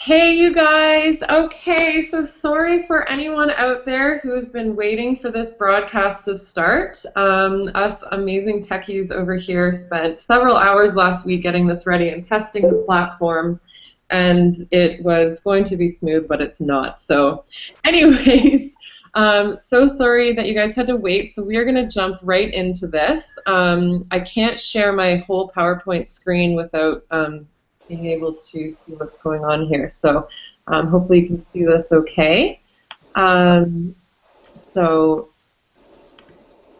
Hey, you guys. Okay, so sorry for anyone out there who has been waiting for this broadcast to start. Us amazing techies over here spent several hours last week getting this ready and testing the platform, and it was going to be smooth, but it's not. So, anyways, so sorry that you guys had to wait. So we are going to jump right into this. I can't share my whole PowerPoint screen without being able to see what's going on here. So hopefully you can see this okay. Um, so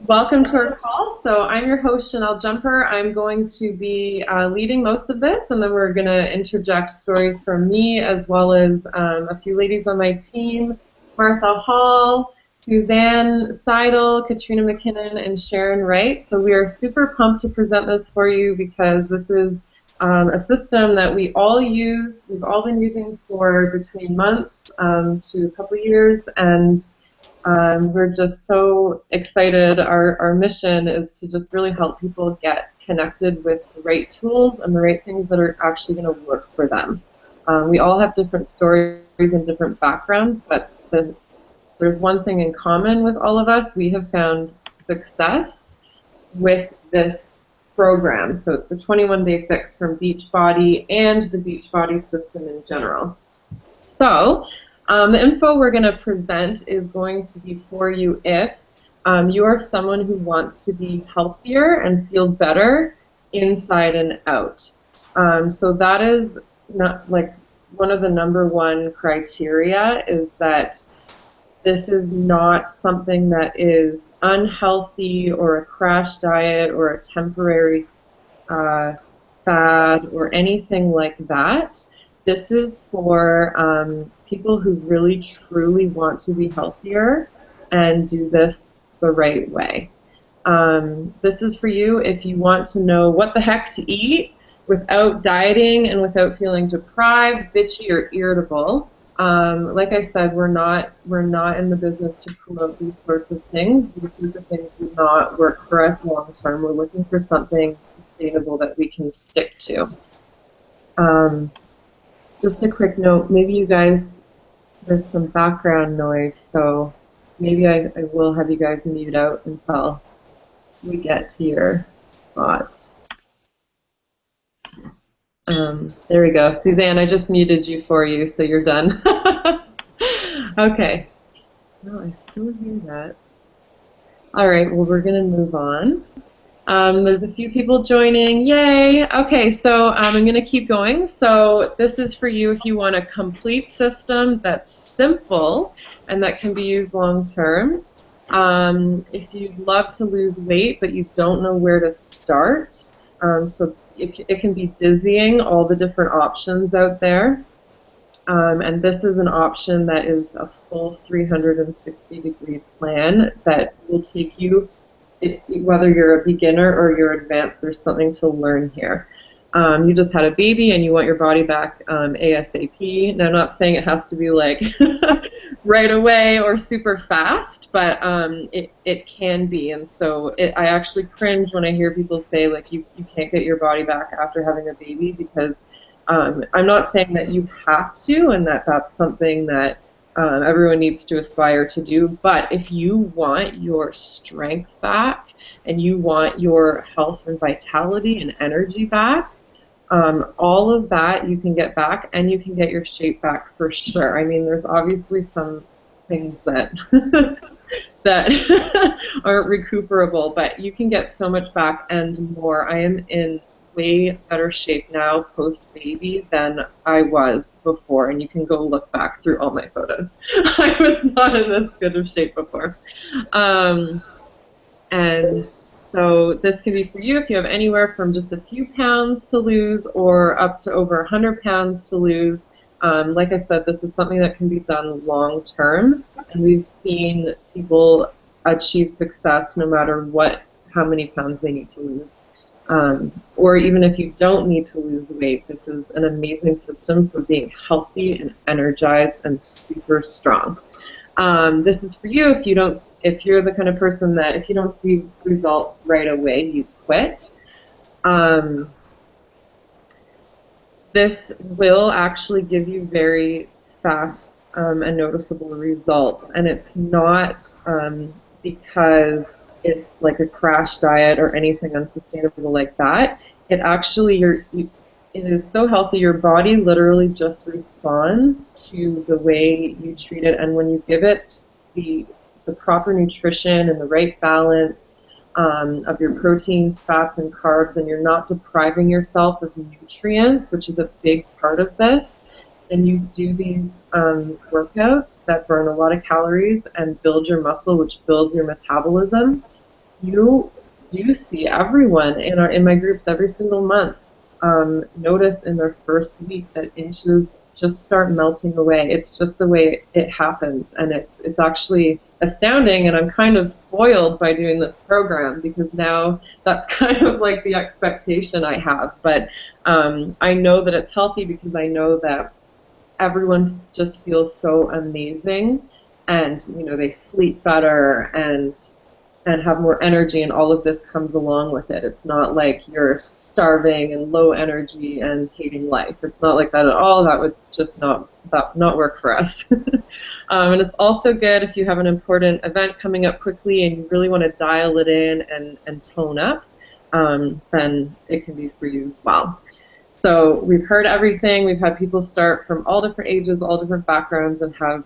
welcome to our call. So I'm your host, Chanel Jumper. I'm going to be leading most of this, and then we're going to interject stories from me as well as a few ladies on my team, Martha Hall, Suzanne Seidel, Katrina McKinnon, and Sharon Wright. So we are super pumped to present this for you because this is a system that we all use. We've all been using for between months to a couple years, and we're just so excited. Our mission is to just really help people get connected with the right tools and the right things that are actually going to work for them. We all have different stories and different backgrounds, but there's one thing in common with all of us. We have found success with this program. So it's the 21-day fix from Beachbody and the Beachbody system in general. So the info we're going to present is going to be for you if you are someone who wants to be healthier and feel better inside and out. So that is not like one of the #1 criteria is that this is not something that is unhealthy or a crash diet or a temporary fad or anything like that. This is for people who really truly want to be healthier and do this the right way. This is for you if you want to know what the heck to eat without dieting and without feeling deprived, bitchy, or irritable. Like I said, we're not in the business to promote these sorts of things. These sorts of things do not work for us long term. We're looking for something sustainable that we can stick to. Just a quick note, maybe you guys, there's some background noise, so maybe I will have you guys mute out until we get to your spot. There we go. Suzanne, I just muted you for you, so you're done. Okay. No, I still hear that. All right, well, we're going to move on. There's a few people joining. Yay! Okay, so I'm going to keep going. So this is for you if you want a complete system that's simple and that can be used long term. If you'd love to lose weight but you don't know where to start, so it can be dizzying, all the different options out there. And this is an option that is a full 360-degree plan that will take you, whether you're a beginner or you're advanced, there's something to learn here. You just had a baby and you want your body back ASAP. Now, I'm not saying it has to be like right away or super fast, but it can be. And so I actually cringe when I hear people say like you can't get your body back after having a baby, because I'm not saying that you have to and that's something that everyone needs to aspire to do, but if you want your strength back and you want your health and vitality and energy back, all of that you can get back, and you can get your shape back for sure. I mean, there's obviously some things that that aren't recuperable, but you can get so much back and more. I am in way better shape now post-baby than I was before, and you can go look back through all my photos. I was not in this good of shape before. And so this can be for you if you have anywhere from just a few pounds to lose or up to over 100 pounds to lose. Like I said, this is something that can be done long term, and we've seen people achieve success no matter how many pounds they need to lose. Or even if you don't need to lose weight, this is an amazing system for being healthy and energized and super strong. This is for you if you're the kind of person that if you don't see results right away, you quit. this will actually give you very fast and noticeable results. And it's not because it's like a crash diet or anything unsustainable like that. It actually, it is so healthy. Your body literally just responds to the way you treat it. And when you give it the, the proper nutrition and the right balance, of your proteins, fats, and carbs, and you're not depriving yourself of nutrients, which is a big part of this, and you do these workouts that burn a lot of calories and build your muscle, which builds your metabolism, you do see everyone in my groups every single month notice in their first week that inches just start melting away. It's just the way it happens, and it's actually astounding, and I'm kind of spoiled by doing this program because now that's kind of like the expectation I have. But I know that it's healthy because I know that everyone just feels so amazing, and they sleep better and have more energy, and all of this comes along with it. It's not like you're starving and low energy and hating life. It's not like that at all. That would just not work for us. And it's also good if you have an important event coming up quickly and you really want to dial it in and tone up, then it can be for you as well. So we've heard everything. We've had people start from all different ages, all different backgrounds, and have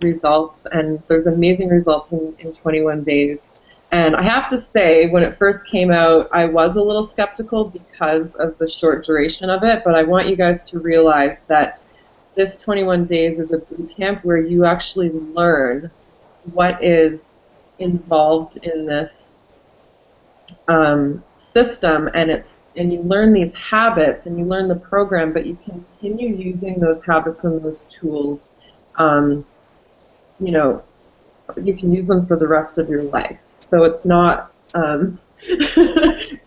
results. And there's amazing results in 21 days. And I have to say, when it first came out, I was a little skeptical because of the short duration of it. But I want you guys to realize that this 21 days is a boot camp where you actually learn what is involved in this system, and you learn these habits and you learn the program, but you continue using those habits and those tools. You can use them for the rest of your life. So it's not. So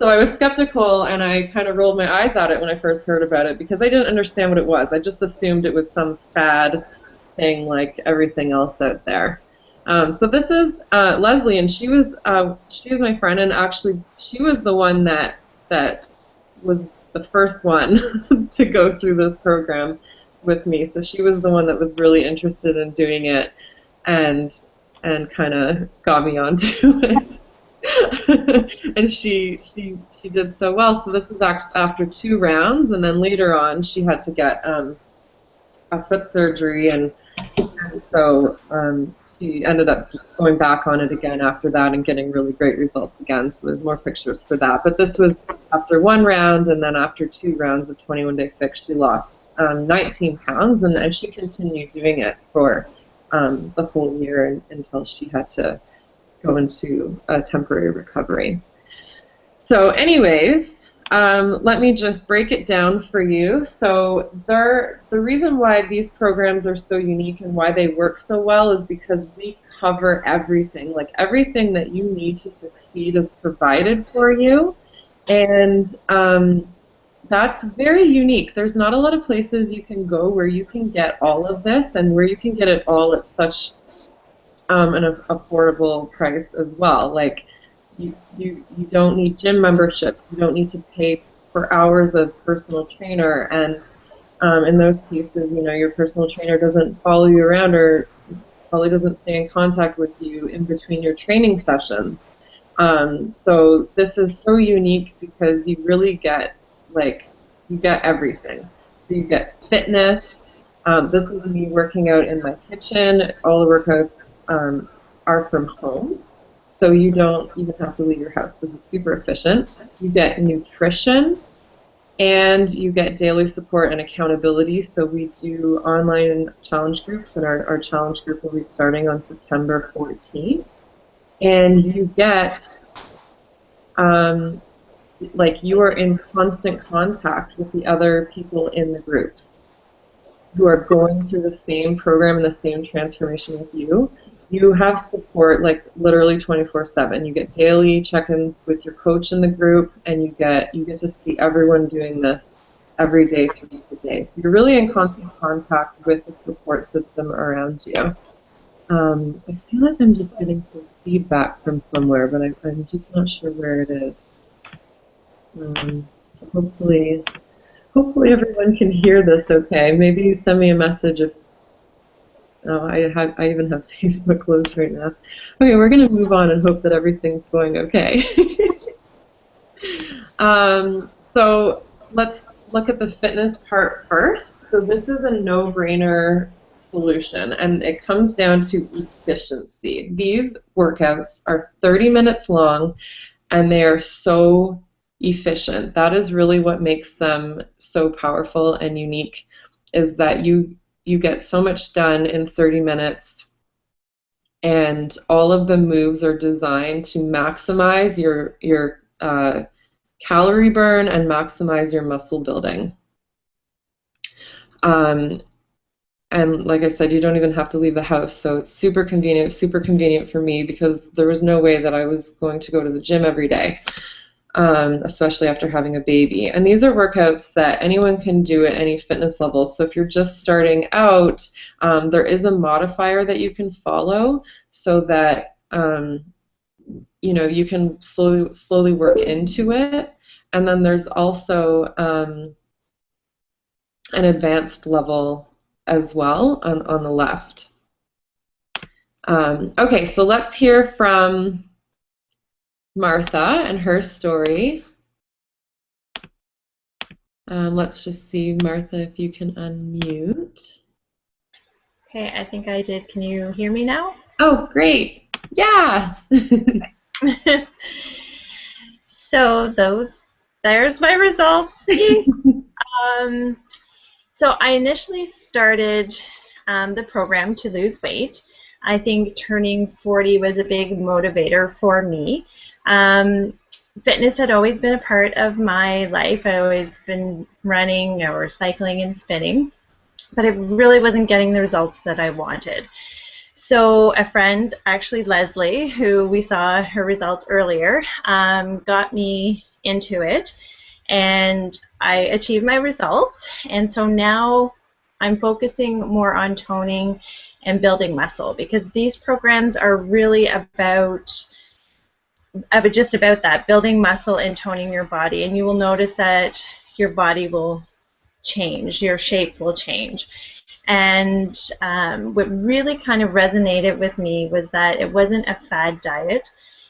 I was skeptical, and I kind of rolled my eyes at it when I first heard about it because I didn't understand what it was. I just assumed it was some fad thing like everything else out there. So this is Leslie, and she was my friend, and actually she was the one that was the first one to go through this program with me. So she was the one that was really interested in doing it, and kind of got me onto it. And she did so well. So this was after 2 rounds, and then later on she had to get a foot surgery, and so she ended up going back on it again after that and getting really great results again. So there's more pictures for that. But this was after 1 round, and then after 2 rounds of 21-day fix, she lost 19 pounds, and she continued doing it for the whole year until she had to go into a temporary recovery. So anyways, let me just break it down for you. So the reason why these programs are so unique and why they work so well is because we cover everything. Like everything that you need to succeed is provided for you. And that's very unique. There's not a lot of places you can go where you can get all of this and where you can get it all at such an affordable price as well. Like you don't need gym memberships. You don't need to pay for hours of personal trainer. And in those cases, your personal trainer doesn't follow you around or probably doesn't stay in contact with you in between your training sessions. So this is so unique because you really get you get everything. So you get fitness. This is me working out in my kitchen. All the workouts are from home, so you don't even have to leave your house. This is super efficient. You get nutrition, and you get daily support and accountability. So we do online challenge groups, and our challenge group will be starting on September 14th. And you get you are in constant contact with the other people in the groups who are going through the same program and the same transformation with you. You have support literally 24/7. You get daily check-ins with your coach in the group, and you get to see everyone doing this every day throughout the day. So you're really in constant contact with the support system around you. I feel like I'm just getting some feedback from somewhere, but I'm just not sure where it is. So hopefully Hopefully everyone can hear this okay. Maybe send me a message if oh, I even have Facebook closed right now. Okay, we're going to move on and hope that everything's going okay. So let's look at the fitness part first. So this is a no-brainer solution, and it comes down to efficiency. These workouts are 30 minutes long, and they are so efficient. That is really what makes them so powerful and unique, is that you get so much done in 30 minutes, and all of the moves are designed to maximize your calorie burn and maximize your muscle building. Um, and like I said, you don't even have to leave the house, so it's super convenient for me because there was no way that I was going to go to the gym every day, especially after having a baby. And these are workouts that anyone can do at any fitness level. So if you're just starting out, there is a modifier that you can follow so that you can slowly work into it. And then there's also an advanced level as well on the left. Okay, so let's hear from Martha and her story. Let's just see, Martha, if you can unmute. Okay, I think I did. Can you hear me now? Oh, great. Yeah. So there's my results. So I initially started the program to lose weight. I think turning 40 was a big motivator for me. Fitness had always been a part of my life. I'd always been running or cycling and spinning, but I really wasn't getting the results that I wanted. So a friend, actually Leslie, who we saw her results earlier, got me into it, and I achieved my results. And so now I'm focusing more on toning and building muscle, because these programs are really just about that, building muscle and toning your body. And you will notice that your body will change, your shape will change. And what really kind of resonated with me was that it wasn't a fad diet.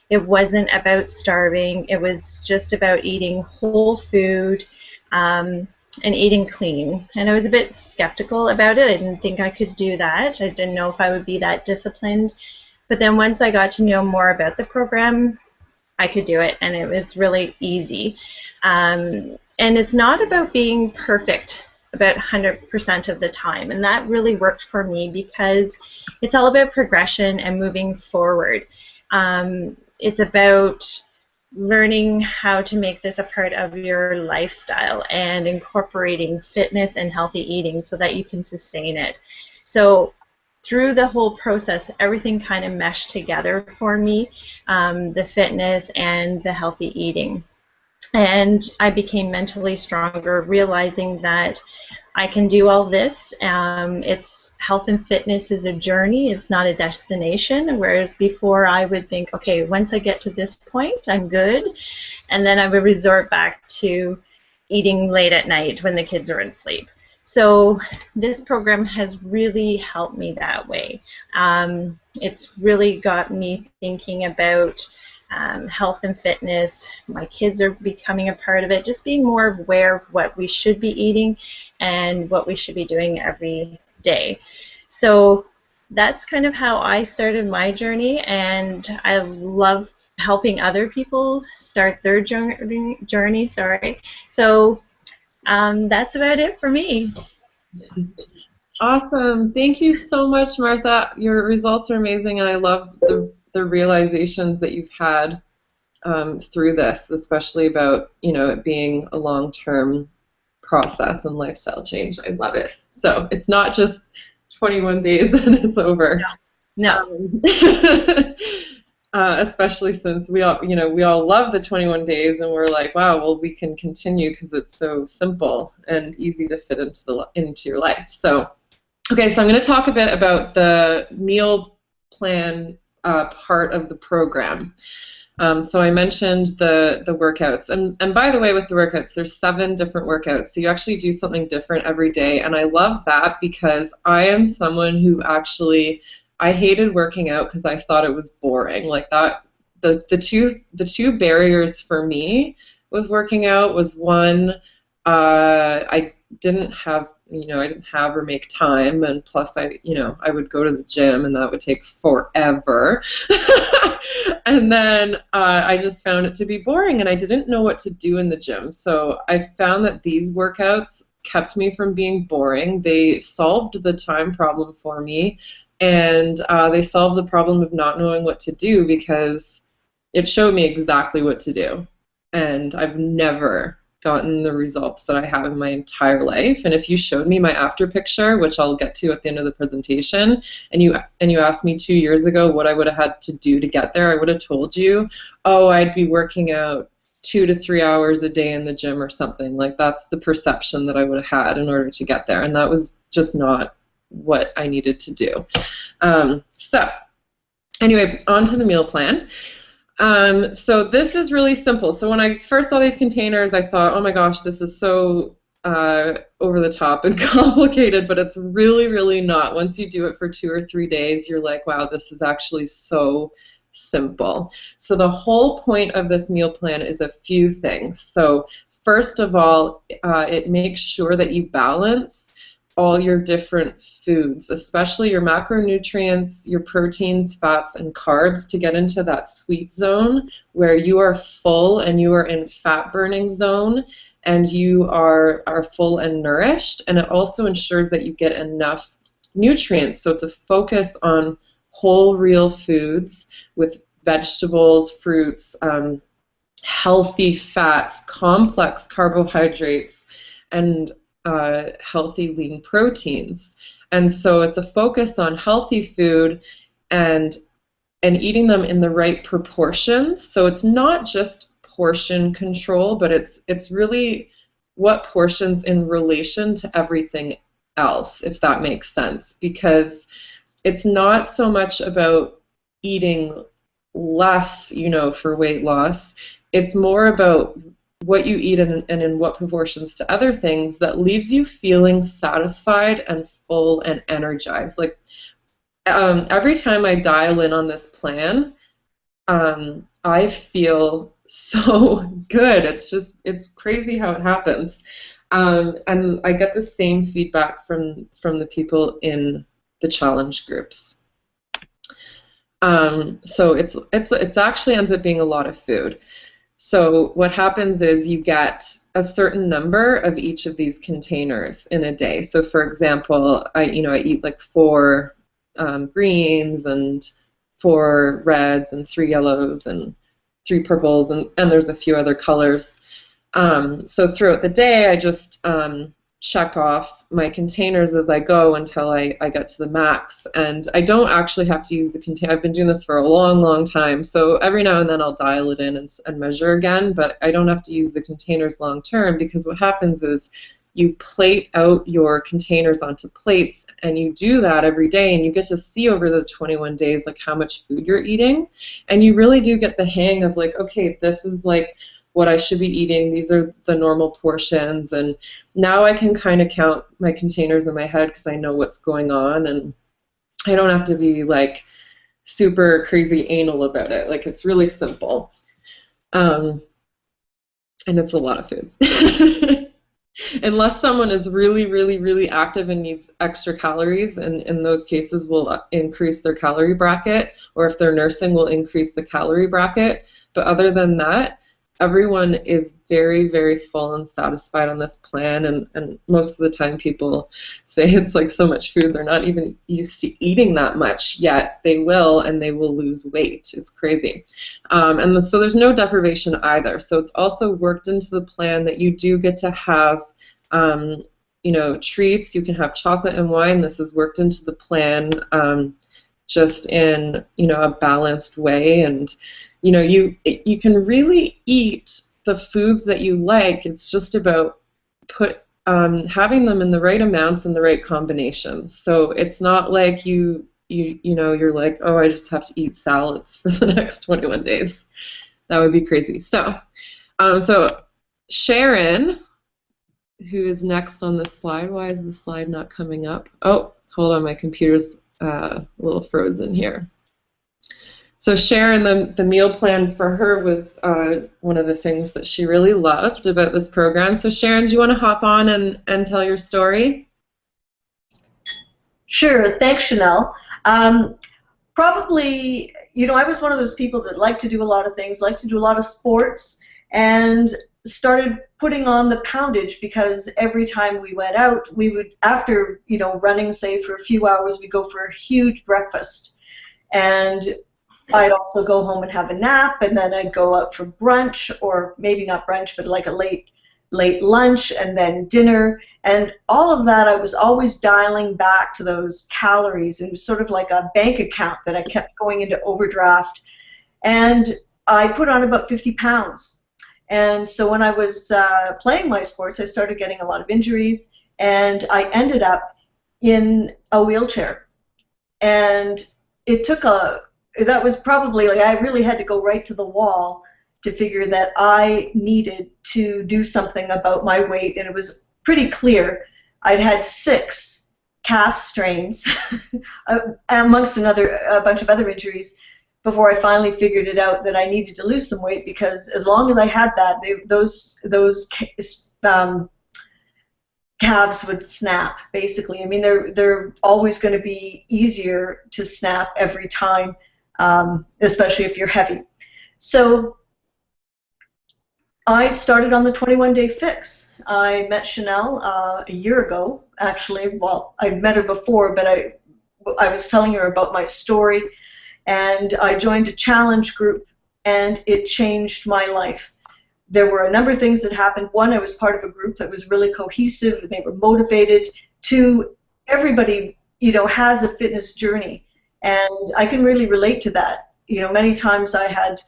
It wasn't about starving. It was just about eating whole food and eating clean. And I was a bit skeptical about it. I didn't think I could do that. I didn't know if I would be that disciplined. But then once I got to know more about the program, I could do it, and it was really easy. And it's not about being perfect about 100% of the time, and that really worked for me because it's all about progression and moving forward. It's about learning how to make this a part of your lifestyle and incorporating fitness and healthy eating so that you can sustain it. So through the whole process, everything kind of meshed together for me, the fitness and the healthy eating. And I became mentally stronger, realizing that I can do all this. It's health and fitness is a journey. It's not a destination. Whereas before I would think, okay, once I get to this point, I'm good. And then I would resort back to eating late at night when the kids are asleep. So this program has really helped me that way. It's really got me thinking about health and fitness. My kids are becoming a part of it, just being more aware of what we should be eating and what we should be doing every day. So that's kind of how I started my journey, and I love helping other people start their journey. So that's about it for me. Awesome. Thank you so much, Martha. Your results are amazing, and I love the realizations that you've had through this, especially about it being a long-term process and lifestyle change. I love it. So it's not just 21 days and it's over. No. Especially since we all love the 21 days, and we're like, wow, well, we can continue because it's so simple and easy to fit into your life. So, okay, so I'm going to talk a bit about the meal plan part of the program. So I mentioned the workouts, and by the way, with the workouts, there's 7 different workouts. So you actually do something different every day, and I love that because I am someone who actually I hated working out because I thought it was boring. Like that, the two barriers for me with working out was one, I didn't have I didn't have or make time, and plus I would go to the gym and that would take forever. And then I just found it to be boring and I didn't know what to do in the gym. So I found that these workouts kept me from being boring. They solved the time problem for me, and they solved the problem of not knowing what to do because it showed me exactly what to do. And I've never gotten the results that I have in my entire life. And if you showed me my after picture, which I'll get to at the end of the presentation, and you asked me 2 years ago what I would have had to do to get there, I would have told you, oh, I'd be working out 2 to 3 hours a day in the gym or something. Like that's the perception that I would have had in order to get there. And that was just not what I needed to do. So anyway, on to the meal plan. So this is really simple. So when I first saw these containers, I thought, oh my gosh, this is so over the top and complicated, but it's really, really not. Once you do it for 2 or 3 days, you're like, wow, this is actually so simple. So the whole point of this meal plan is a few things. So first of all, it makes sure that you balance all your different foods, especially your macronutrients, your proteins, fats, and carbs to get into that sweet zone where you are full and you are in fat burning zone and you are full and nourished. And it also ensures that you get enough nutrients. So it's a focus on whole real foods with vegetables, fruits, healthy fats, complex carbohydrates, and healthy lean proteins. And so it's a focus on healthy food and eating them in the right proportions. So it's not just portion control, but it's really what portions in relation to everything else, if that makes sense. Because it's not so much about eating less, for weight loss. It's more about what you eat and in what proportions to other things that leaves you feeling satisfied and full and energized. Like every time I dial in on this plan, I feel so good. It's crazy how it happens. And I get the same feedback from the people in the challenge groups. So it's actually ends up being a lot of food. So what happens is you get a certain number of each of these containers in a day. So for example, I eat like 4 greens and 4 reds and 3 yellows and 3 purples, and there's a few other colors. So throughout the day, I just check off my containers as I go until I get to the max. And I don't actually have to use the container. I've been doing this for a long, long time. So every now and then I'll dial it in and measure again, but I don't have to use the containers long term because what happens is you plate out your containers onto plates, and you do that every day, and you get to see over the 21 days like how much food you're eating, and you really do get the hang of like, okay, this is like what I should be eating. These are the normal portions, and now I can kind of count my containers in my head because I know what's going on, and I don't have to be like super crazy anal about it. Like it's really simple, and it's a lot of food. Unless someone is really, really, really active and needs extra calories, and in those cases will increase their calorie bracket, or if they're nursing, will increase the calorie bracket. But other than that, everyone is very, very full and satisfied on this plan, and most of the time people say it's like so much food they're not even used to eating that much, yet they will, and they will lose weight. It's crazy. So there's no deprivation either. So it's also worked into the plan that you do get to have treats. You can have chocolate and wine. This is worked into the plan just in a balanced way, and you can really eat the foods that you like. It's just about having them in the right amounts and the right combinations. So it's not like you're like, oh, I just have to eat salads for the next 21 days. That would be crazy. So Sharon, who is next on the slide. Why is the slide not coming up? Oh, hold on, my computer's a little frozen here. So Sharon, the meal plan for her was one of the things that she really loved about this program. So Sharon, do you want to hop on and tell your story? Sure. Thanks, Chanel. Probably, I was one of those people that like to do a lot of things, like to do a lot of sports, and started putting on the poundage because every time we went out, we would, after, running, say, for a few hours, we'd go for a huge breakfast. And I'd also go home and have a nap, and then I'd go out for brunch, or maybe not brunch, but like a late lunch, and then dinner. And all of that, I was always dialing back to those calories. It was sort of like a bank account that I kept going into overdraft. And I put on about 50 pounds. And so when I was playing my sports, I started getting a lot of injuries, and I ended up in a wheelchair. And it took that was probably, like, I really had to go right to the wall to figure that I needed to do something about my weight, and it was pretty clear. I'd had 6 calf strains, amongst a bunch of other injuries, before I finally figured it out that I needed to lose some weight, because as long as I had that, those calves would snap, basically. I mean, they're always going to be easier to snap every time, especially if you're heavy. So I started on the 21-day fix. I met Chanel a year ago, actually. Well, I met her before, but I was telling her about my story, and I joined a challenge group, and it changed my life. There were a number of things that happened. One, I was part of a group that was really cohesive, and they were motivated. 2, everybody, has a fitness journey, and I can really relate to that. Many times I had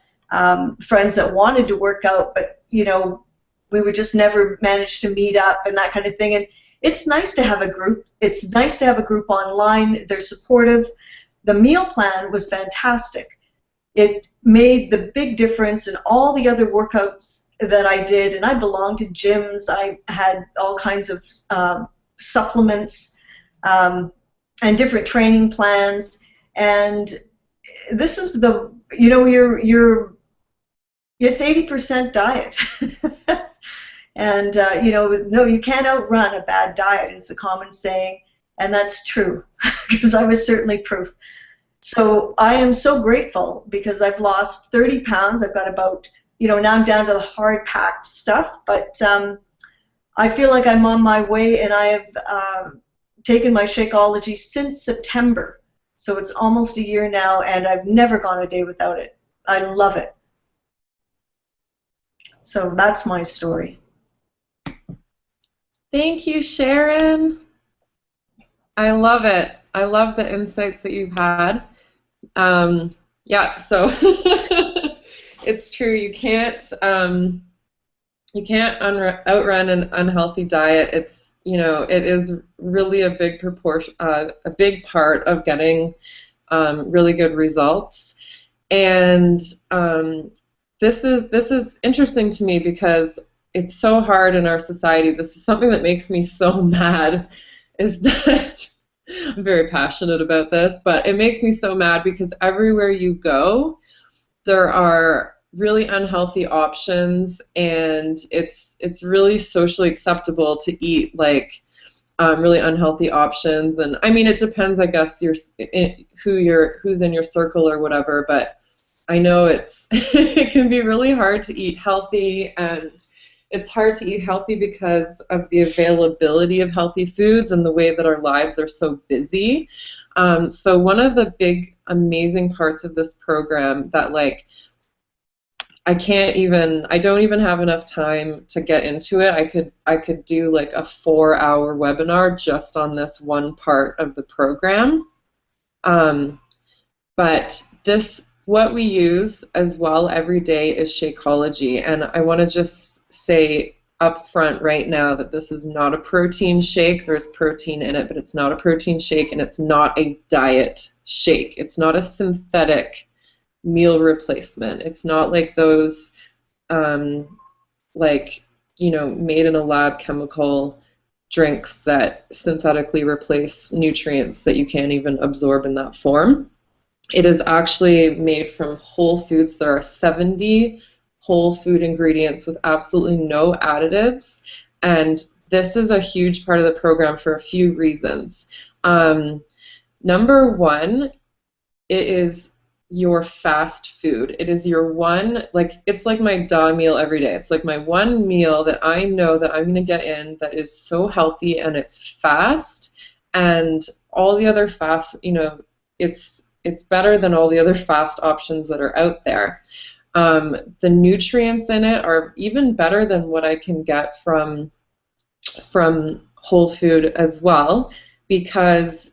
friends that wanted to work out, but we would just never manage to meet up and that kind of thing. And it's nice to have a group. It's nice to have a group online. They're supportive. The meal plan was fantastic. It made the big difference in all the other workouts that I did, and I belonged to gyms. I had all kinds of supplements and different training plans. And this is it's 80% diet. And, no, you can't outrun a bad diet is a common saying, and that's true, because I was certainly proof. So I am so grateful, because I've lost 30 pounds. I've got about, now I'm down to the hard-packed stuff, but I feel like I'm on my way, and I have taken my Shakeology since September. So it's almost a year now, and I've never gone a day without it. I love it. So that's my story. Thank you, Sharon. I love it. I love the insights that you've had. Yeah, so it's true. You can't outrun an unhealthy diet. It is really a big proportion, a big part of getting really good results. And this is interesting to me, because it's so hard in our society. This is something that makes me so mad, is that I'm very passionate about this, but it makes me so mad because everywhere you go, there are really unhealthy options, and it's really socially acceptable to eat like really unhealthy options. And I mean, it depends, I guess, who's in your circle or whatever, but I know it can be really hard to eat healthy, and it's hard to eat healthy because of the availability of healthy foods and the way that our lives are so busy. So one of the big amazing parts of this program that, like, I don't even have enough time to get into it. I could do like a 4-hour webinar just on this one part of the program. But what we use as well every day is Shakeology, and I want to just say up front right now that this is not a protein shake. There's protein in it, but it's not a protein shake, and it's not a diet shake. It's not a synthetic meal replacement. It's not like those like, made in a lab chemical drinks that synthetically replace nutrients that you can't even absorb in that form. It is actually made from whole foods. There are 70 whole food ingredients with absolutely no additives. And this is a huge part of the program for a few reasons. Number one, it is your fast food. It is your one, like, it's like my duh meal every day. It's like my one meal that I know that I'm going to get in that is so healthy and it's fast, and all the other fast, it's better than all the other fast options that are out there. The nutrients in it are even better than what I can get from whole food as well, because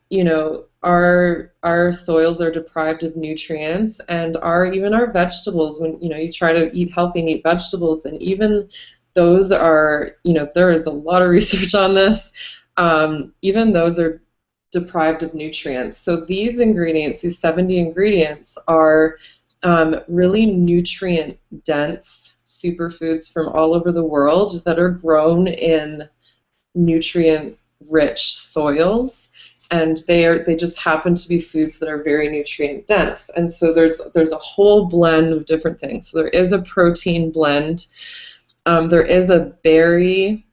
our soils are deprived of nutrients, and even our vegetables, when you try to eat healthy and eat vegetables, and even those are, there is a lot of research on this, even those are deprived of nutrients. So these ingredients, these 70 ingredients, are really nutrient dense superfoods from all over the world that are grown in nutrient rich soils, and they just happen to be foods that are very nutrient dense. And so there's a whole blend of different things. So there is a protein blend, there is a berry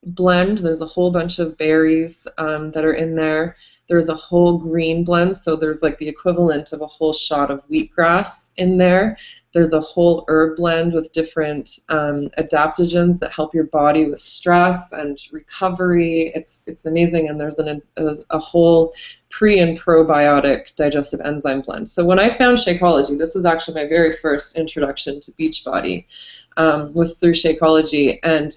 blend. There's a whole bunch of berries that are in there. There's a whole green blend, so there's like the equivalent of a whole shot of wheatgrass in there. There's a whole herb blend with different adaptogens that help your body with stress and recovery. It's amazing. And there's a whole pre and probiotic digestive enzyme blend. So when I found Shakeology, this was actually my very first introduction to Beachbody, was through Shakeology. And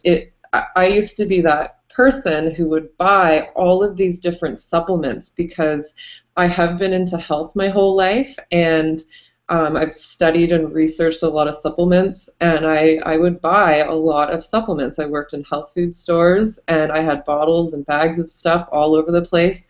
I used to be that person who would buy all of these different supplements because I have been into health my whole life, and I've studied and researched a lot of supplements, and I would buy a lot of supplements. I worked in health food stores, and I had bottles and bags of stuff all over the place.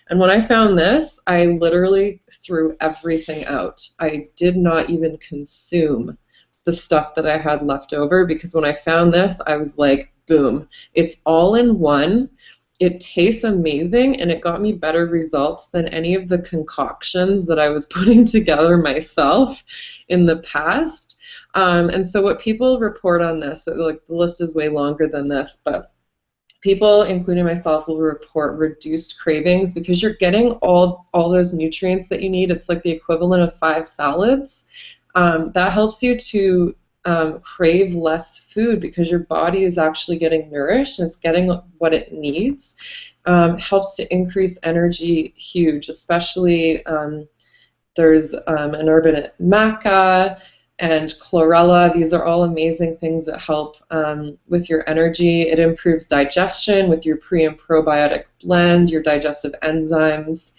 And when I found this, I literally threw everything out. I did not even consume the stuff that I had left over, because when I found this, I was like, boom, it's all in one. It tastes amazing, and it got me better results than any of the concoctions that I was putting together myself in the past. And so what people report on this, like, the list is way longer than this, but people, including myself, will report reduced cravings because you're getting all those nutrients that you need. It's like the equivalent of 5 salads. That helps you to crave less food because your body is actually getting nourished and it's getting what it needs. Helps to increase energy, huge, especially there's an herb in it, maca and chlorella. These are all amazing things that help with your energy. It improves digestion with your pre and probiotic blend, your digestive enzymes.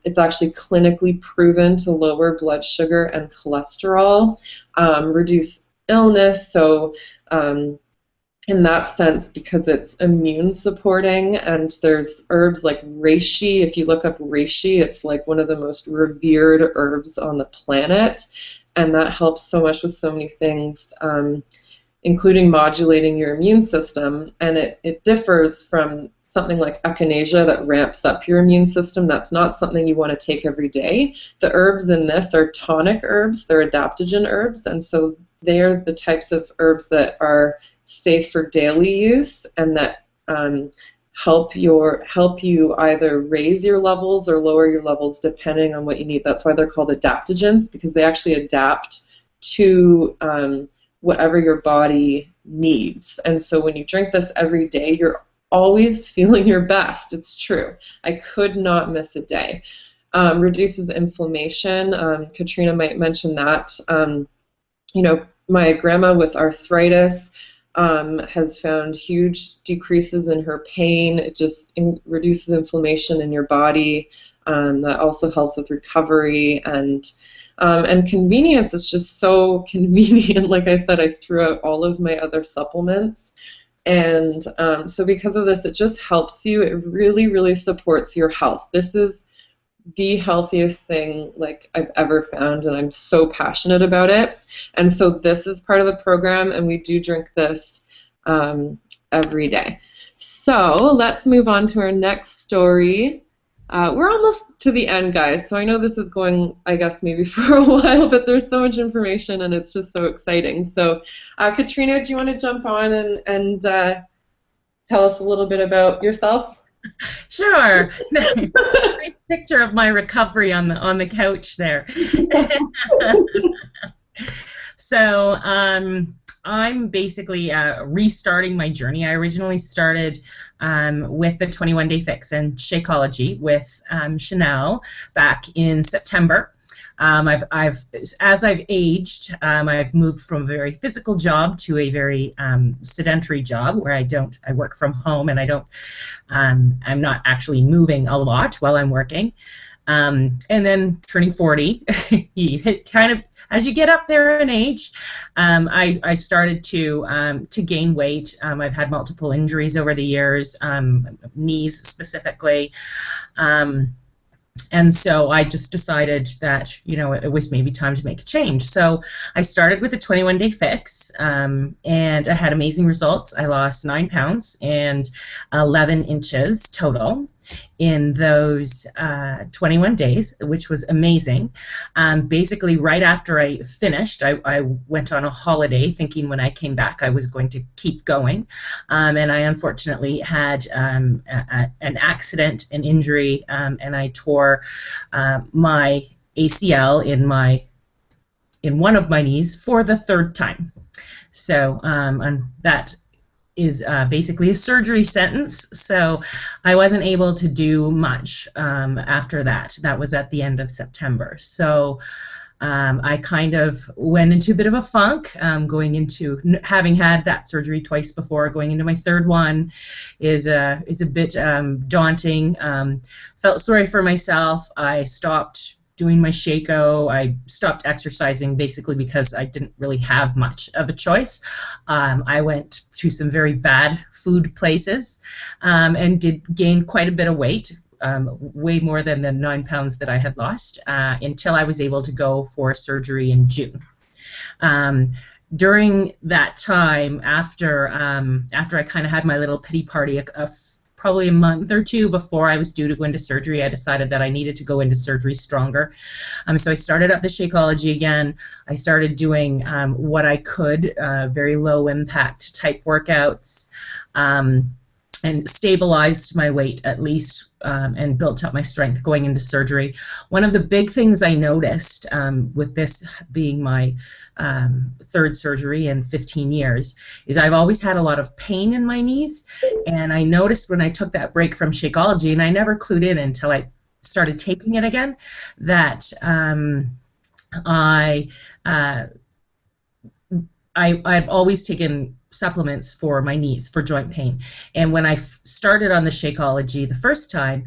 It's actually clinically proven to lower blood sugar and cholesterol, reduce illness. So in that sense, because it's immune supporting, and there's herbs like reishi. If you look up reishi, it's like one of the most revered herbs on the planet, and that helps so much with so many things, including modulating your immune system. And it differs from something like echinacea that ramps up your immune system. That's not something you want to take every day. The herbs in this are tonic herbs. They're adaptogen herbs, and so they're the types of herbs that are safe for daily use, and that help you either raise your levels or lower your levels depending on what you need. That's why they're called adaptogens, because they actually adapt to whatever your body needs. And so when you drink this every day, you're always feeling your best. It's true. I could not miss a day. Reduces inflammation. Katrina might mention that. My grandma with arthritis has found huge decreases in her pain. It just reduces inflammation in your body. That also helps with recovery and convenience. It's just so convenient. Like I said, I threw out all of my other supplements. And so because of this, it just helps you. It really, really supports your health. This is the healthiest thing like I've ever found, and I'm so passionate about it. And so this is part of the program, and we do drink this every day. So let's move on to our next story. We're almost to the end, guys, so I know this is going, I guess, maybe for a while, but there's so much information and it's just so exciting. So, Katrina, do you want to jump on and tell us a little bit about yourself? Sure. Nice picture of my recovery on the couch there. So I'm basically restarting my journey. I originally started with the 21-day fix and Shakeology with Chanel back in September. As I've aged, I've moved from a very physical job to a very sedentary job where I work from home, and I'm not actually moving a lot while I'm working. And then turning 40, you hit kind of, as you get up there in age, I started to gain weight. I've had multiple injuries over the years, knees specifically. And so I just decided that, it was maybe time to make a change. So I started with a 21-day fix, and I had amazing results. I lost 9 pounds and 11 inches total in those 21 days, which was amazing. Basically, right after I finished, I went on a holiday thinking when I came back I was going to keep going. And I unfortunately had an accident, an injury, and I tore my ACL in one of my knees for the third time. So and that is basically a surgery sentence, so I wasn't able to do much after that. That was at the end of September. So I kind of went into a bit of a funk, going into having had that surgery twice before. Going into my third one is a bit daunting. Felt sorry for myself. I stopped doing my Shako. I stopped exercising basically because I didn't really have much of a choice. I went to some very bad food places and did gain quite a bit of weight, way more than the 9 pounds that I had lost, until I was able to go for surgery in June. During that time, after I kind of had my little pity party, probably a month or two before I was due to go into surgery, I decided that I needed to go into surgery stronger. So I started up the Shakeology again. I started doing what I could, very low impact type workouts, and stabilized my weight at least, and built up my strength going into surgery. One of the big things I noticed, with this being my third surgery in 15 years, is I've always had a lot of pain in my knees, and I noticed when I took that break from Shakeology, and I never clued in until I started taking it again, that I've always taken supplements for my knees, for joint pain. And when I started on the Shakeology the first time,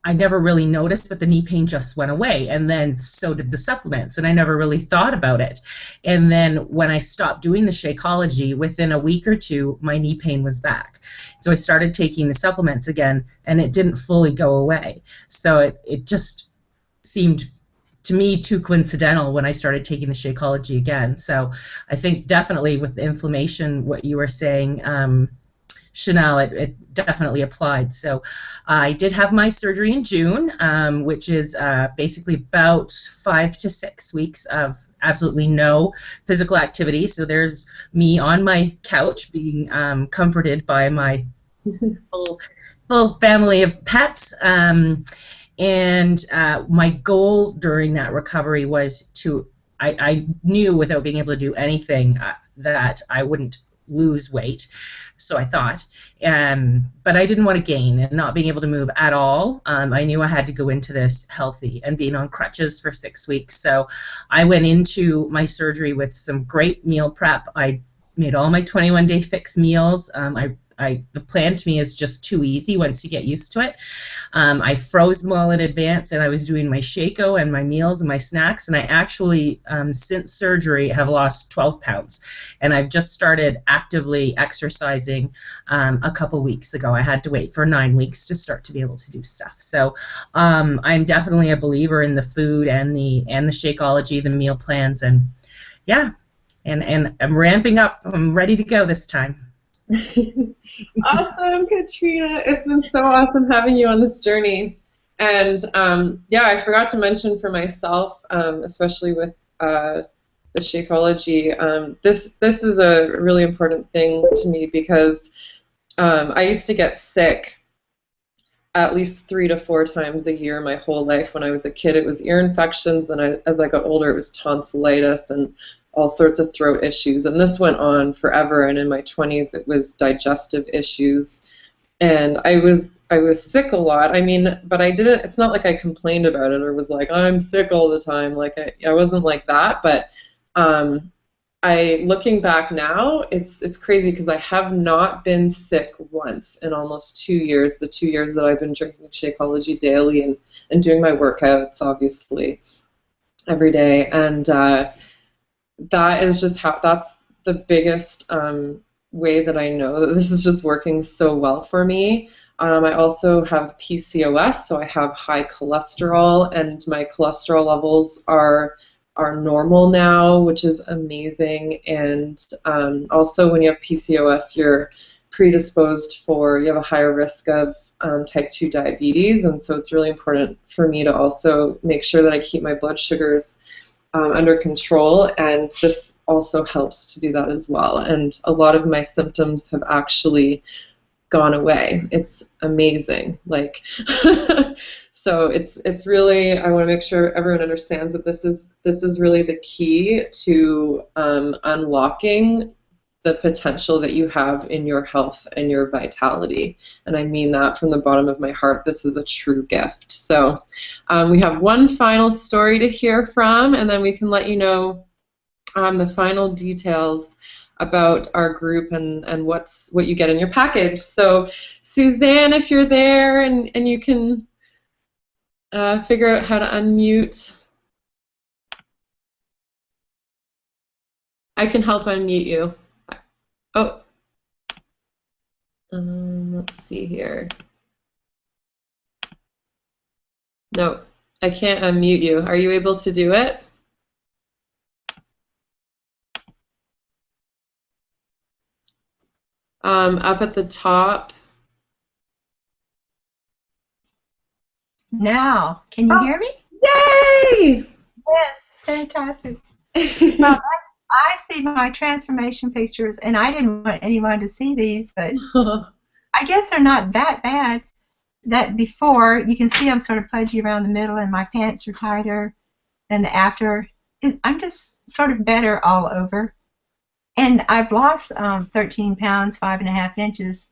I never really noticed, but the knee pain just went away, and then so did the supplements, and I never really thought about it. And then when I stopped doing the Shakeology, within a week or two, my knee pain was back. So I started taking the supplements again, and it didn't fully go away. So it just seemed to me too coincidental when I started taking the Shakeology again. So I think definitely with the inflammation, what you were saying, Chanel, it definitely applied. So I did have my surgery in June, which is basically about 5 to 6 weeks of absolutely no physical activity. So there's me on my couch being comforted by my full family of pets. And my goal during that recovery was I knew without being able to do anything that I wouldn't lose weight, so I thought, but I didn't want to gain, and not being able to move at all. I knew I had to go into this healthy, and being on crutches for 6 weeks. So I went into my surgery with some great meal prep. I made all my 21-day fix meals. I the plan to me is just too easy once you get used to it. I froze them all in advance, and I was doing my Shaco and my meals and my snacks, and I actually, since surgery, have lost 12 pounds. And I've just started actively exercising a couple weeks ago. I had to wait for 9 weeks to start to be able to do stuff. So I'm definitely a believer in the food and the Shakeology, the meal plans, and yeah, and I'm ramping up. I'm ready to go this time. Awesome, Katrina. It's been so awesome having you on this journey. And yeah, I forgot to mention for myself, especially with the Shakeology, this is a really important thing to me because I used to get sick at least 3 to 4 times a year my whole life. When I was a kid, it was ear infections, and as I got older, it was tonsillitis and all sorts of throat issues. And this went on forever. And in my 20s, it was digestive issues. And I was sick a lot. I mean, but I didn't. It's not like I complained about it or was like, I'm sick all the time. Like I wasn't like that. But looking back now, it's crazy because I have not been sick once in almost 2 years. The 2 years that I've been drinking Shakeology daily and doing my workouts, obviously, every day. And that is just that's the biggest way that I know that this is just working so well for me. I also have PCOS, so I have high cholesterol, and my cholesterol levels are normal now, which is amazing. And also when you have PCOS, you're predisposed you have a higher risk of type 2 diabetes, and so it's really important for me to also make sure that I keep my blood sugars under control, and this also helps to do that as well. And a lot of my symptoms have actually gone away. It's amazing. Like, so it's really, I want to make sure everyone understands that this is really the key to unlocking the potential that you have in your health and your vitality. And I mean that from the bottom of my heart. This is a true gift. So we have one final story to hear from, and then we can let you know the final details about our group and what you get in your package. So Suzanne, if you're there and you can figure out how to unmute. I can help unmute you. Oh, let's see here. No, I can't unmute you. Are you able to do it? Up at the top. Now, can you hear me? Yay! Yes, fantastic. Well, I see my transformation pictures, and I didn't want anyone to see these, but I guess they're not that bad. That before, you can see I'm sort of pudgy around the middle, and my pants are tighter, and the after, I'm just sort of better all over. And I've lost 13 pounds, 5.5 inches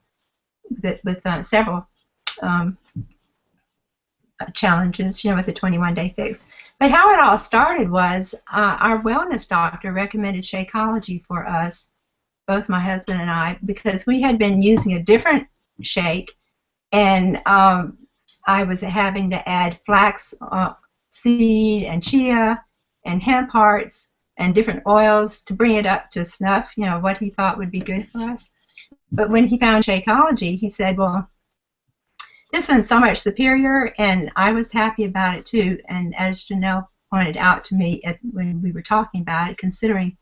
with several challenges, with the 21-day fix. But how it all started was our wellness doctor recommended Shakeology for us, both my husband and I, because we had been using a different shake, and I was having to add flax seed and chia and hemp hearts and different oils to bring it up to snuff, what he thought would be good for us. But when he found Shakeology, he said, well, this one's so much superior, and I was happy about it too. And as Janelle pointed out to me when we were talking about it, considering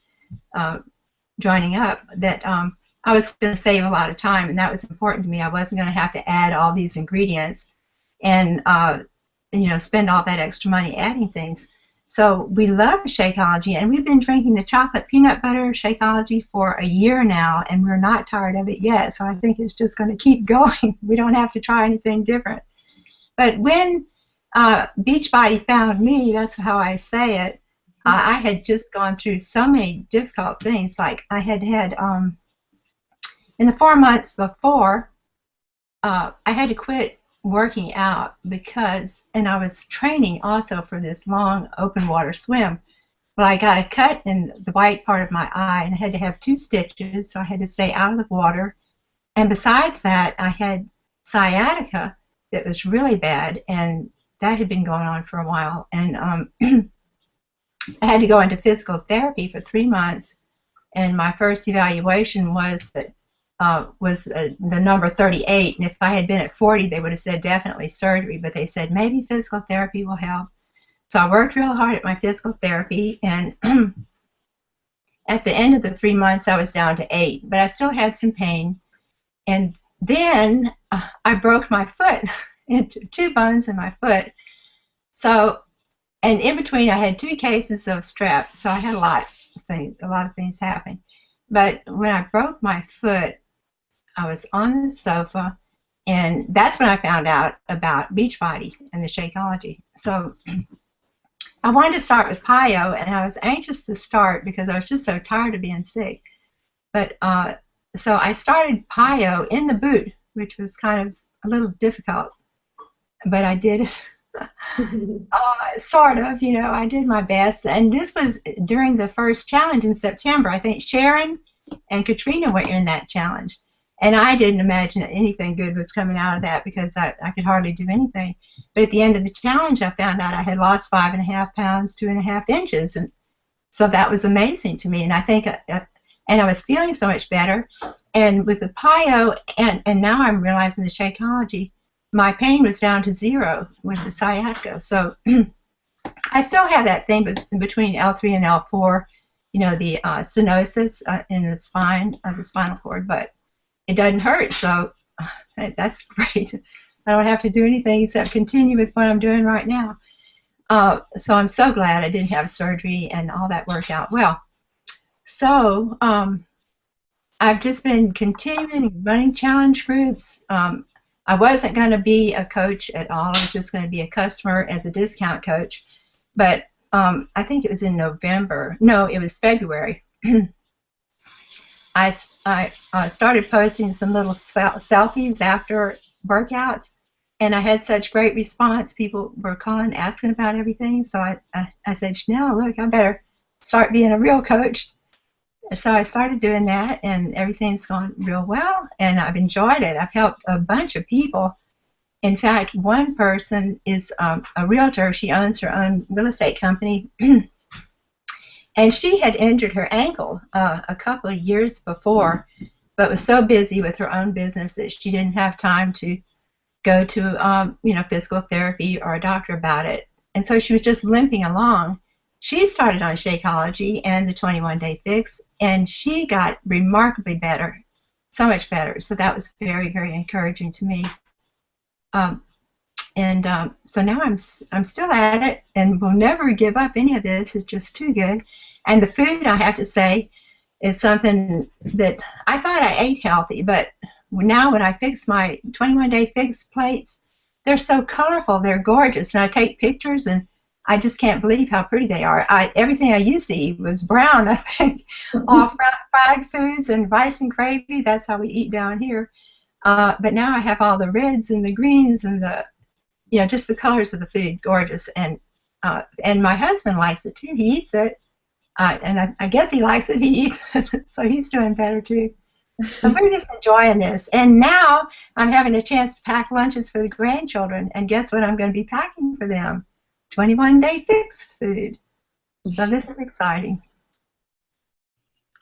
joining up, that I was going to save a lot of time, and that was important to me. I wasn't going to have to add all these ingredients and spend all that extra money adding things. So we love Shakeology, and we've been drinking the chocolate peanut butter Shakeology for a year now, and we're not tired of it yet. So I think it's just going to keep going. We don't have to try anything different. But when Beachbody found me, that's how I say it, I had just gone through so many difficult things. Like I had in the 4 months before, I had to quit working out and I was training also for this long open water swim. Well, I got a cut in the white part of my eye and I had to have 2 stitches, so I had to stay out of the water. And besides that, I had sciatica that was really bad, and that had been going on for a while. And I had to go into physical therapy for 3 months, and my first evaluation was that the number 38, and if I had been at 40, they would have said definitely surgery, but they said maybe physical therapy will help. So I worked real hard at my physical therapy, and at the end of the 3 months, I was down to 8, but I still had some pain. And then I broke my foot into 2 bones in my foot. So, and in between, I had 2 cases of strep, so I had a lot of things happening. But when I broke my foot, I was on the sofa, and that's when I found out about Beachbody and the Shakeology. So I wanted to start with PiYo, and I was anxious to start because I was just so tired of being sick. But so I started PiYo in the boot, which was kind of a little difficult, but I did it. Sort of, I did my best. And this was during the first challenge in September. I think Sharon and Katrina were in that challenge. And I didn't imagine that anything good was coming out of that because I could hardly do anything. But at the end of the challenge, I found out I had lost 5.5 pounds, 2.5 inches. And so that was amazing to me. And I think, and I was feeling so much better. And with the PiYo, and now I'm realizing the Shakeology, my pain was down to 0 with the sciatica. So I still have that thing between L3 and L4, the stenosis in the spine of the spinal cord, but it doesn't hurt, so that's great. I don't have to do anything except continue with what I'm doing right now. So I'm so glad I didn't have surgery and all that worked out well. So I've just been continuing running challenge groups. I wasn't going to be a coach at all. I was just going to be a customer as a discount coach. But I think it was in November. No, it was February. I started posting some little selfies after workouts, and I had such great response. People were calling, asking about everything. So I said, Chanel, look, I better start being a real coach. So I started doing that, and everything's gone real well, and I've enjoyed it. I've helped a bunch of people. In fact, one person is a realtor. She owns her own real estate company, and she had injured her ankle a couple of years before, but was so busy with her own business that she didn't have time to go to physical therapy or a doctor about it. And so she was just limping along. She started on Shakeology and the 21-day fix, and she got remarkably better, so much better. So that was very, very encouraging to me. So now I'm still at it, and will never give up any of this. It's just too good. And the food, I have to say, is something that I thought I ate healthy, but now when I fix my 21-day fix plates, they're so colorful. They're gorgeous, and I take pictures, and I just can't believe how pretty they are. Everything I used to eat was brown, I think, all fried foods and rice and gravy. That's how we eat down here. But now I have all the reds and the greens and the, just the colors of the food, gorgeous. And my husband likes it too. He eats it, and I guess he likes it. He eats it, so he's doing better too. So we're just enjoying this. And now I'm having a chance to pack lunches for the grandchildren. And guess what I'm going to be packing for them? 21-day fix food. So this is exciting.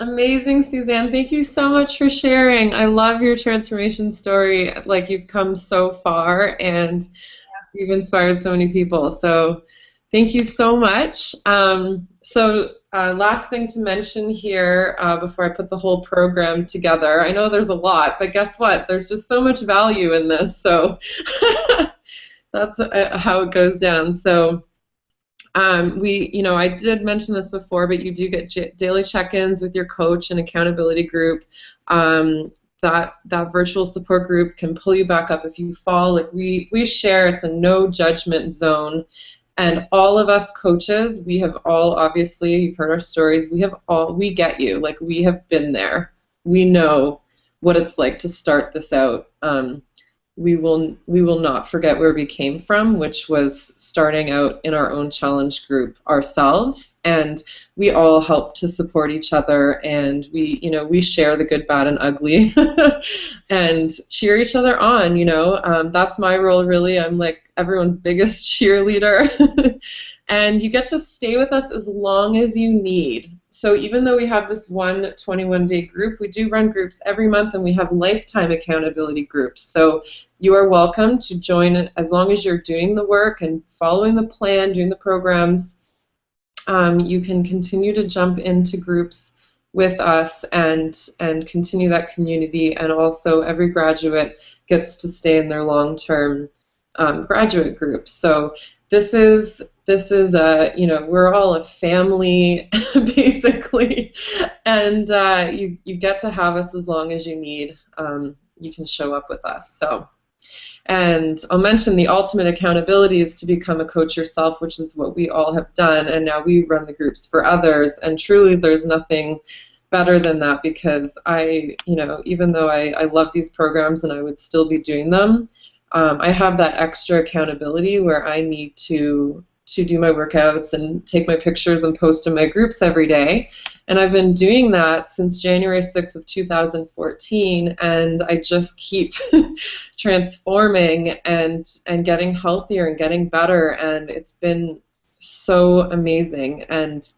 Amazing, Suzanne. Thank you so much for sharing. I love your transformation story. Like, you've come so far, and you've inspired so many people. So thank you so much. Last thing to mention here before I put the whole program together. I know there's a lot, but guess what? There's just so much value in this. So that's how it goes down. So I did mention this before, but you do get daily check-ins with your coach and accountability group. That virtual support group can pull you back up if you fall. Like we share, it's a no judgment zone. And all of us coaches, we have all, obviously, you've heard our stories, we get you. Like, we have been there. We know what it's like to start this out. we will not forget where we came from, which was starting out in our own challenge group ourselves, and we all help to support each other, and we share the good, bad, and ugly, and cheer each other on. That's my role, really. I'm like everyone's biggest cheerleader. And you get to stay with us as long as you need. So even though we have this one 21-day group, we do run groups every month, and we have lifetime accountability groups. So you are welcome to join as long as you're doing the work and following the plan, doing the programs. You can continue to jump into groups with us and continue that community. And also every graduate gets to stay in their long-term graduate group. So this is we're all a family basically, and you get to have us as long as you need. You can show up with us. So, and I'll mention the ultimate accountability is to become a coach yourself, which is what we all have done, and now we run the groups for others. And truly, there's nothing better than that, because even though I love these programs and I would still be doing them, I have that extra accountability where I need to do my workouts and take my pictures and post in my groups every day. And I've been doing that since January 6th of 2014, and I just keep transforming and getting healthier and getting better, and it's been so amazing. And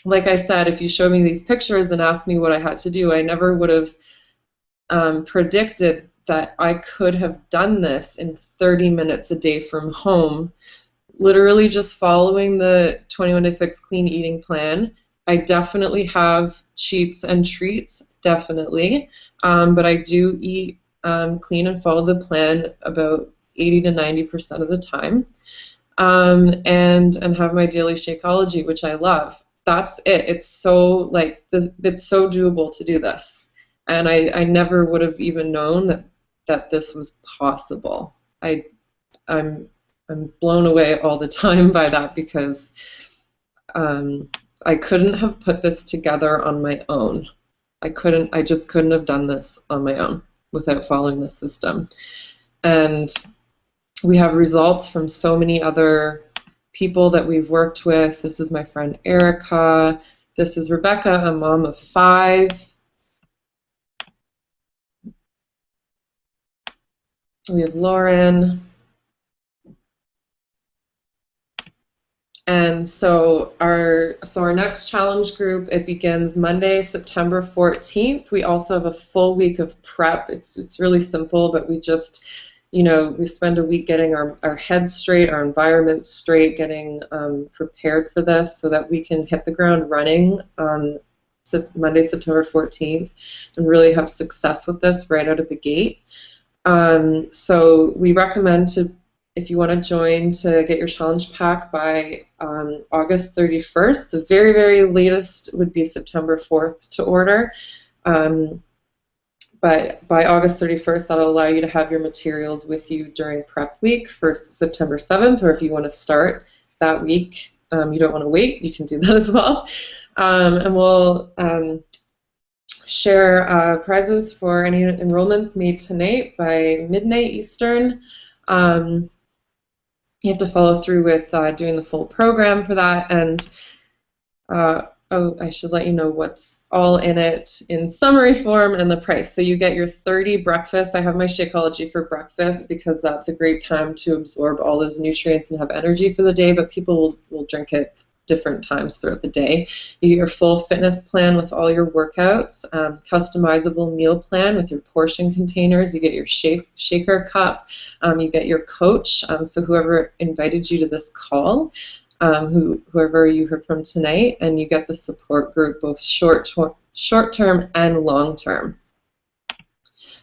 like I said, if you showed me these pictures and asked me what I had to do, I never would have predicted that I could have done this in 30 minutes a day from home, literally just following the 21-day fix clean eating plan. I definitely have cheats and treats, definitely, but I do eat clean and follow the plan about 80 to 90% of the time, and have my daily Shakeology, which I love. That's it. It's so it's so doable to do this, and I never would have even known that this was possible. I'm blown away all the time by that, because I couldn't have put this together on my own. I just couldn't have done this on my own without following this system. And we have results from so many other people that we've worked with. This is my friend Erica. This is Rebecca, a mom of 5. We have Lauren. And so our next challenge group, it begins Monday, September 14th. We also have a full week of prep. It's really simple, but we just, we spend a week getting our heads straight, our environment straight, getting prepared for this so that we can hit the ground running on Monday, September 14th, and really have success with this right out of the gate. So we recommend if you want to join, to get your challenge pack by August 31st. The very, very latest would be September 4th to order. But by August 31st, that'll allow you to have your materials with you during prep week for September 7th, or if you want to start that week, you don't want to wait, you can do that as well. And we'll share prizes for any enrollments made tonight by midnight Eastern. You have to follow through with doing the full program for that. And I should let you know what's all in it in summary form and the price. So you get your 30 breakfasts. I have my Shakeology for breakfast because that's a great time to absorb all those nutrients and have energy for the day, but people will drink it different times throughout the day. You get your full fitness plan with all your workouts, customizable meal plan with your portion containers. You get your shaker cup. You get your coach. So whoever invited you to this call, whoever you heard from tonight, and you get the support group, both short-term and long-term.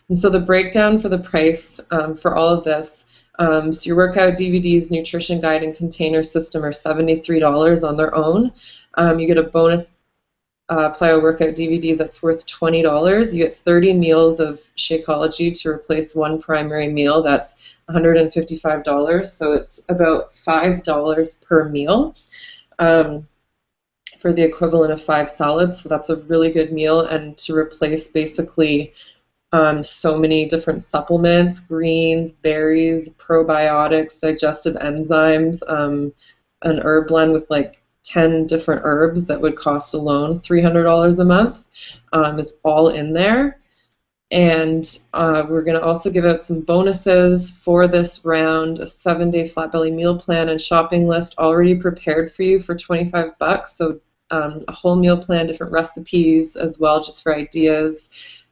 And so the breakdown for the price for all of this, so your workout DVDs, nutrition guide, and container system are $73 on their own. You get a bonus plyo workout DVD that's worth $20. You get 30 meals of Shakeology to replace one primary meal. That's $155. So it's about $5 per meal for the equivalent of 5 salads. So that's a really good meal, and to replace basically so many different supplements, greens, berries, probiotics, digestive enzymes, an herb blend with like 10 different herbs that would cost alone $300 a month is all in there. And we're going to also give out some bonuses for this round, a 7-day flat belly meal plan and shopping list already prepared for you for $25. So a whole meal plan, different recipes as well, just for ideas,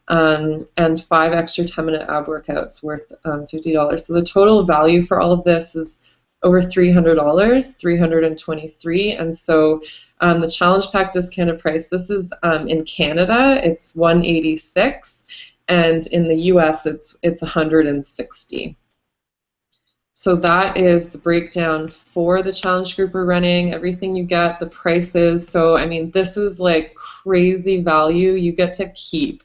and 5 extra 10-minute ab workouts worth $50. So the total value for all of this is over $300, $323. And so the challenge pack discounted price, this is in Canada, it's $186. And in the US, it's $160. So that is the breakdown for the challenge group we're running, everything you get, the prices. So, I mean, this is like crazy value. You get to keep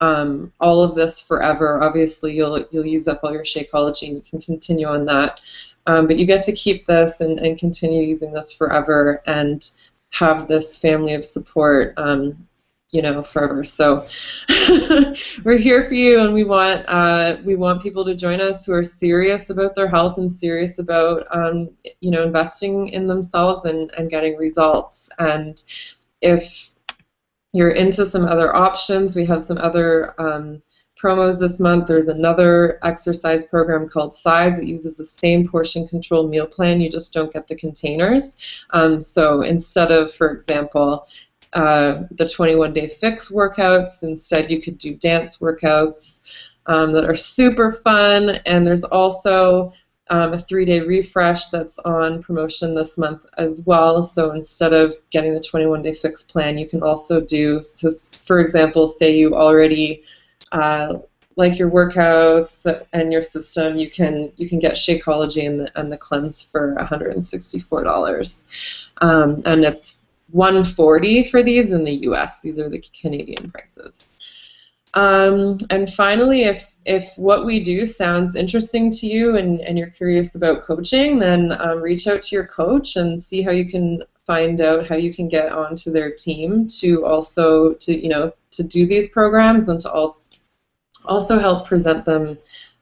all of this forever. Obviously, you'll use up all your Shakeology and you can continue on that. But you get to keep this and continue using this forever and have this family of support forever. So we're here for you, and we want people to join us who are serious about their health and serious about investing in themselves and getting results. And if you're into some other options, we have some other promos this month. There's another exercise program called Size that uses the same portion control meal plan. You just don't get the containers. So instead of, for example, the 21-day fix workouts, instead you could do dance workouts that are super fun. And there's also a 3-day refresh that's on promotion this month as well. So instead of getting the 21-day fix plan, you can also do, so for example, say you already like your workouts and your system, you can get Shakeology and the cleanse for $164. And it's $140 for these in the US. These are the Canadian prices. And finally, if what we do sounds interesting to you and you're curious about coaching, then reach out to your coach and see how you can find out how you can get onto their team to also to do these programs and to also help present them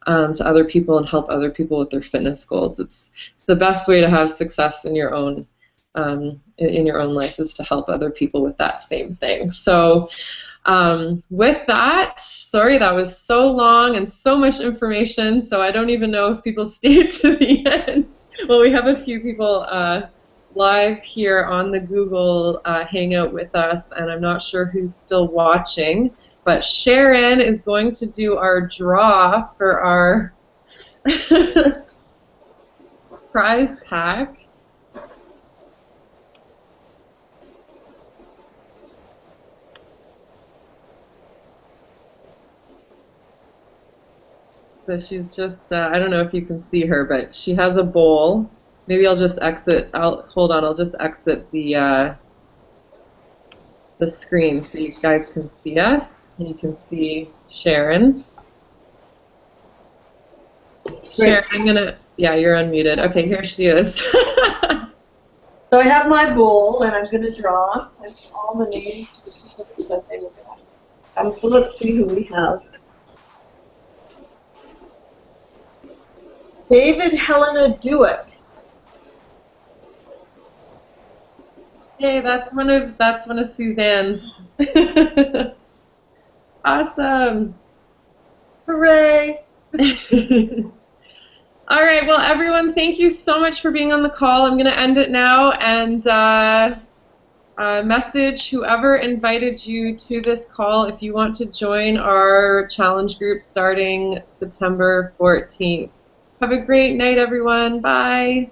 to other people and help other people with their fitness goals. It's the best way to have success in your own life is to help other people with that same thing. So with that, sorry that was so long and so much information, so I don't even know if people stayed to the end. Well, we have a few people live here on the Google Hangout with us, and I'm not sure who's still watching, but Sharon is going to do our draw for our prize pack. So she's just, I don't know if you can see her, but she has a bowl. Maybe I'll just exit, hold on, I'll just exit the screen so you guys can see us. And you can see Sharon. Sharon, you're unmuted. Okay, here she is. So I have my bowl, and I'm going to draw all the names that they will get. So let's see who we have. David Helena Dewick. Hey, that's one of Suzanne's. Awesome. Hooray. All right, well, everyone, thank you so much for being on the call. I'm going to end it now and message whoever invited you to this call if you want to join our challenge group starting September 14th. Have a great night, everyone. Bye.